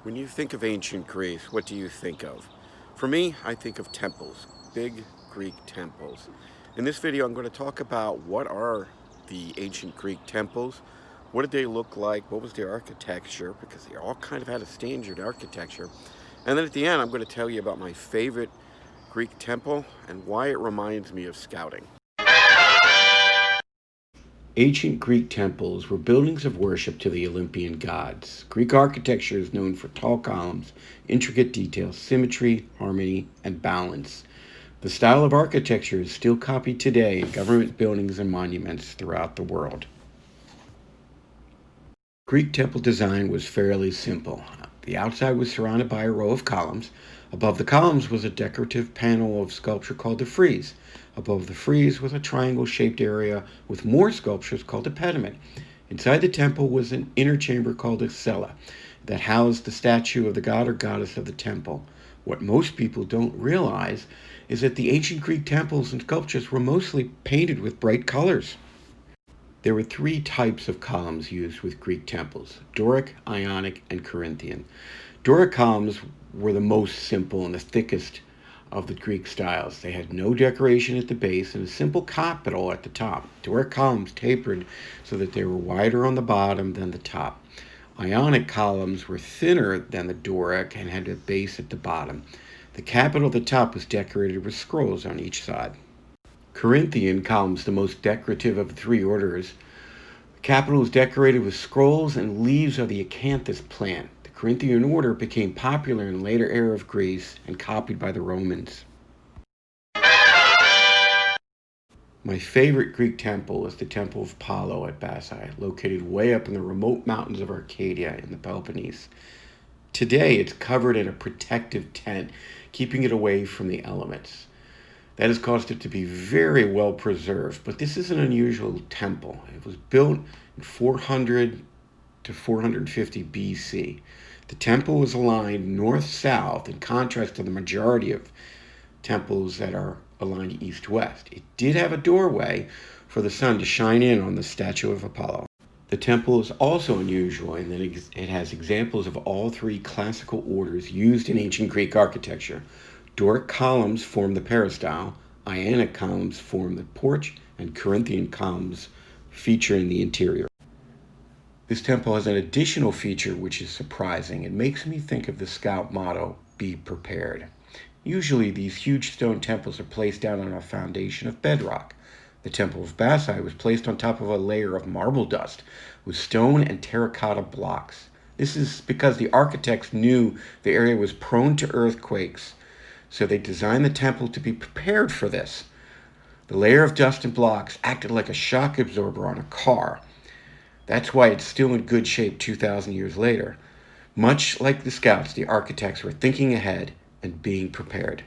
When you think of ancient Greece, what do you think of? For me, I think of temples, big Greek temples. In this video, I'm going to talk about what are the ancient Greek temples, what did they look like, what was their architecture, because they all kind of had a standard architecture. And then at the end, I'm going to tell you about my favorite Greek temple and why it reminds me of scouting. Ancient Greek temples were buildings of worship to the Olympian gods. Greek architecture is known for tall columns, intricate detail, symmetry, harmony, and balance. The style of architecture is still copied today in government buildings and monuments throughout the world. Greek temple design was fairly simple. The outside was surrounded by a row of columns. Above the columns was a decorative panel of sculpture called the frieze. Above the frieze was a triangle-shaped area with more sculptures called a pediment. Inside the temple was an inner chamber called a cella that housed the statue of the god or goddess of the temple. What most people don't realize is that the ancient Greek temples and sculptures were mostly painted with bright colors. There were three types of columns used with Greek temples: Doric, Ionic, and Corinthian. Doric columns were the most simple and the thickest of the Greek styles. They had no decoration at the base and a simple capital at the top. Doric columns tapered so that they were wider on the bottom than the top. Ionic columns were thinner than the Doric and had a base at the bottom. The capital at the top was decorated with scrolls on each side. Corinthian columns, the most decorative of the three orders. The capital is decorated with scrolls and leaves of the acanthus plant. The Corinthian order became popular in the later era of Greece and copied by the Romans. My favorite Greek temple is the Temple of Apollo at Basi, located way up in the remote mountains of Arcadia in the Peloponnese. Today, it's covered in a protective tent, keeping it away from the elements. That has caused it to be very well preserved, but this is an unusual temple. It was built in 400 to 450 BC. The temple was aligned north-south in contrast to the majority of temples that are aligned east-west. It did have a doorway for the sun to shine in on the statue of Apollo. The temple is also unusual in that it has examples of all three classical orders used in ancient Greek architecture. Doric columns form the peristyle, Ionic columns form the porch, and Corinthian columns feature in the interior. This temple has an additional feature which is surprising. It makes me think of the Scout motto, "Be prepared." Usually these huge stone temples are placed down on a foundation of bedrock. The Temple of Basi was placed on top of a layer of marble dust with stone and terracotta blocks. This is because the architects knew the area was prone to earthquakes, so they designed the temple to be prepared for this. The layer of dust and blocks acted like a shock absorber on a car. That's why it's still in good shape 2,000 years later. Much like the Scouts, the architects were thinking ahead and being prepared.